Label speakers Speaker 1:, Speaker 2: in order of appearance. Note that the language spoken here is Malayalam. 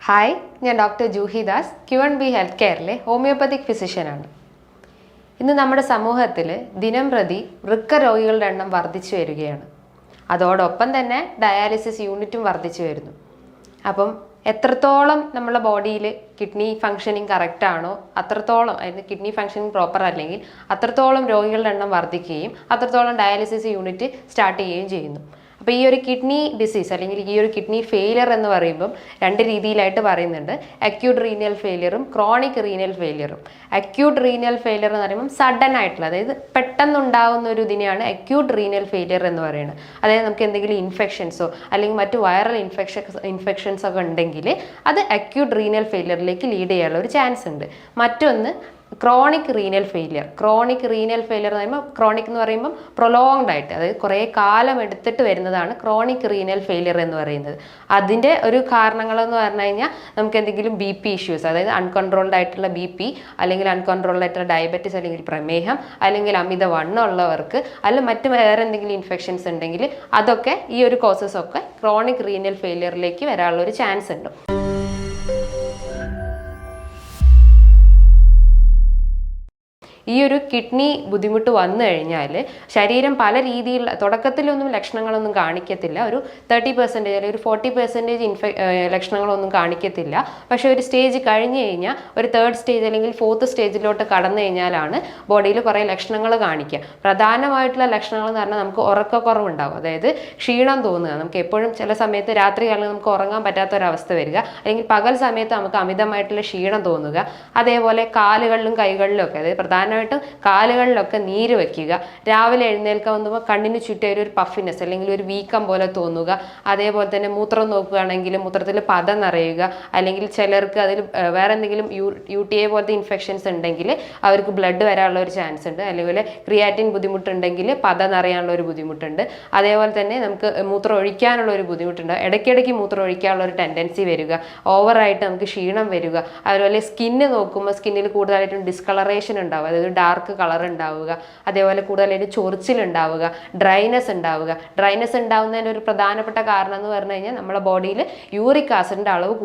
Speaker 1: ഹായ്, ഞാൻ doctor Juhi Das, Q&B health കെയറിലെ ഹോമിയോപ്പത്തിക് ഫിസിഷ്യനാണ്. ഇന്ന് നമ്മുടെ സമൂഹത്തിൽ ദിനം പ്രതി വൃക്ക രോഗികളുടെ എണ്ണം വർദ്ധിച്ചു വരികയാണ്. അതോടൊപ്പം തന്നെ ഡയാലിസിസ് യൂണിറ്റും വർദ്ധിച്ചു വരുന്നു. അപ്പം എത്രത്തോളം നമ്മുടെ ബോഡിയിൽ കിഡ്നി ഫങ്ഷനിങ് കറക്റ്റാണോ അത്രത്തോളം, അതായത് കിഡ്നി ഫങ്ഷനിങ് പ്രോപ്പർ അല്ലെങ്കിൽ അത്രത്തോളം രോഗികളുടെ എണ്ണം വർദ്ധിക്കുകയും അത്രത്തോളം ഡയാലിസിസ് യൂണിറ്റ് സ്റ്റാർട്ട് ചെയ്യുകയും ചെയ്യുന്നു. അപ്പോൾ ഈ ഒരു കിഡ്നി ഡിസീസ് അല്ലെങ്കിൽ ഈ ഒരു കിഡ്നി ഫെയിലിയർ എന്ന് പറയുമ്പം രണ്ട് രീതിയിലായിട്ട് പറയുന്നുണ്ട്. അക്യൂട്ട് റീനൽ ഫെയിലിയറും ക്രോണിക് റീനൽ ഫെയിലിയറും. അക്യൂട്ട് റീനൽ ഫെയിലിയർ എന്ന് പറയുമ്പം സഡൻ ആയിട്ടുള്ള, അതായത് പെട്ടെന്നുണ്ടാകുന്ന ഒരു ഇതിനെയാണ് അക്യൂട്ട് റീനൽ ഫെയിലിയർ എന്ന് പറയുന്നത്. അതായത് നമുക്ക് എന്തെങ്കിലും ഇൻഫെക്ഷൻസോ അല്ലെങ്കിൽ മറ്റു വൈറൽ ഇൻഫെക്ഷൻസ് ഒക്കെ ഉണ്ടെങ്കിൽ അത് അക്യൂട്ട് റീനൽ ഫെയിലിയറിലേക്ക് ലീഡ് ചെയ്യാനുള്ള ഒരു ചാൻസ് ഉണ്ട്. മറ്റൊന്ന് chronic renal failure. Chronic renal failure എന്ന് പറയുമ്പോൾ, ക്രോണിക് എന്ന് പറയുമ്പം പ്രൊലോങ്ഡ് ആയിട്ട്, അതായത് കുറേ കാലം എടുത്തിട്ട് വരുന്നതാണ് ക്രോണിക് റീനൽ ഫെയിലിയർ എന്ന് പറയുന്നത്. അതിൻ്റെ ഒരു കാരണങ്ങളെന്ന് പറഞ്ഞു കഴിഞ്ഞാൽ നമുക്ക് എന്തെങ്കിലും BP ഇഷ്യൂസ്, അതായത് അൺകൺട്രോൾഡ് ആയിട്ടുള്ള BP അല്ലെങ്കിൽ അൺകൺട്രോൾഡ് ആയിട്ടുള്ള ഡയബറ്റീസ് അല്ലെങ്കിൽ പ്രമേഹം അല്ലെങ്കിൽ അമിതവണ്ണം ഉള്ളവർക്ക് അല്ലെങ്കിൽ മറ്റ് വേറെ എന്തെങ്കിലും ഇൻഫെക്ഷൻസ് ഉണ്ടെങ്കിൽ അതൊക്കെ ഈ ഒരു കോസസ് ഒക്കെ ക്രോണിക് റീനൽ ഫെയിലിയറിലേക്ക് വരാനുള്ള ഒരു ചാൻസ് ഉണ്ട്. ഈ ഒരു കിഡ്നി ബുദ്ധിമുട്ട് വന്നു കഴിഞ്ഞാൽ ശരീരം പല രീതിയിൽ തുടക്കത്തിലൊന്നും ലക്ഷണങ്ങളൊന്നും കാണിക്കത്തില്ല. ഒരു 30% അല്ലെങ്കിൽ ഒരു 40% ലക്ഷണങ്ങളൊന്നും കാണിക്കത്തില്ല. പക്ഷേ ഒരു സ്റ്റേജ് കഴിഞ്ഞ് കഴിഞ്ഞാൽ, ഒരു 3rd സ്റ്റേജ് അല്ലെങ്കിൽ 4th സ്റ്റേജിലോട്ട് കടന്നു കഴിഞ്ഞാലാണ് ബോഡിയിൽ കുറേ ലക്ഷണങ്ങൾ കാണിക്കുക. പ്രധാനമായിട്ടുള്ള ലക്ഷണങ്ങൾ എന്ന് പറഞ്ഞാൽ നമുക്ക് ഉറക്കക്കുറവുണ്ടാവും, അതായത് ക്ഷീണം തോന്നുക. നമുക്ക് എപ്പോഴും ചില സമയത്ത് രാത്രികാലം നമുക്ക് ഉറങ്ങാൻ പറ്റാത്തൊരവസ്ഥ വരിക, അല്ലെങ്കിൽ പകൽ സമയത്ത് നമുക്ക് അമിതമായിട്ടുള്ള ക്ഷീണം തോന്നുക. അതേപോലെ കാലുകളിലും കൈകളിലും ഒക്കെ, അതായത് പ്രധാനമായിട്ടും കാലുകളിലൊക്കെ നീര് വയ്ക്കുക. രാവിലെ എഴുന്നേൽക്കാൻ വന്നപ്പോൾ കണ്ണിന് ചുറ്റും ഒരു പഫിനെസ് അല്ലെങ്കിൽ ഒരു വീക്കം പോലെ തോന്നുക. അതേപോലെ തന്നെ മൂത്രം നോക്കുകയാണെങ്കിൽ മൂത്രത്തിൽ പത നിറയുക, അല്ലെങ്കിൽ ചിലർക്ക് അതിൽ വേറെ എന്തെങ്കിലും UTI പോലത്തെ ഇൻഫെക്ഷൻസ് ഉണ്ടെങ്കിൽ അവർക്ക് ബ്ലഡ് വരാനുള്ള ഒരു ചാൻസ് ഉണ്ട്. അല്ലെങ്കിൽ ക്രിയാറ്റിൻ ബുദ്ധിമുട്ടുണ്ടെങ്കിൽ പത നിറയാനുള്ള ഒരു ബുദ്ധിമുട്ടുണ്ട്. അതേപോലെ തന്നെ നമുക്ക് മൂത്രം ഒഴിക്കാനുള്ള ഒരു ബുദ്ധിമുട്ടുണ്ട്. ഇടയ്ക്കിടയ്ക്ക് മൂത്രം ഒഴിക്കാനുള്ള ഒരു ടെൻഡൻസി വരിക, ഓവറായിട്ട് നമുക്ക് ക്ഷീണം വരിക. അതുപോലെ സ്കിന്ന് നോക്കുമ്പോൾ സ്കിന്നിൽ കൂടുതലായിട്ടും ഡിസ്കളറേഷൻ ഉണ്ടാവുക, അതായത് ഡാർക്ക് കളർ ഉണ്ടാവുക. അതേപോലെ കൂടുതലായിട്ട് ചൊറിച്ചിലുണ്ടാവുക, ഡ്രൈനെസ് ഉണ്ടാവുക. ഡ്രൈനെസ് ഉണ്ടാവുന്നതിന് ഒരു പ്രധാനപ്പെട്ട കാരണം എന്ന് പറഞ്ഞു കഴിഞ്ഞാൽ നമ്മുടെ ബോഡിയിൽ യൂറിക് ആസിഡിൻ്റെ അളവ്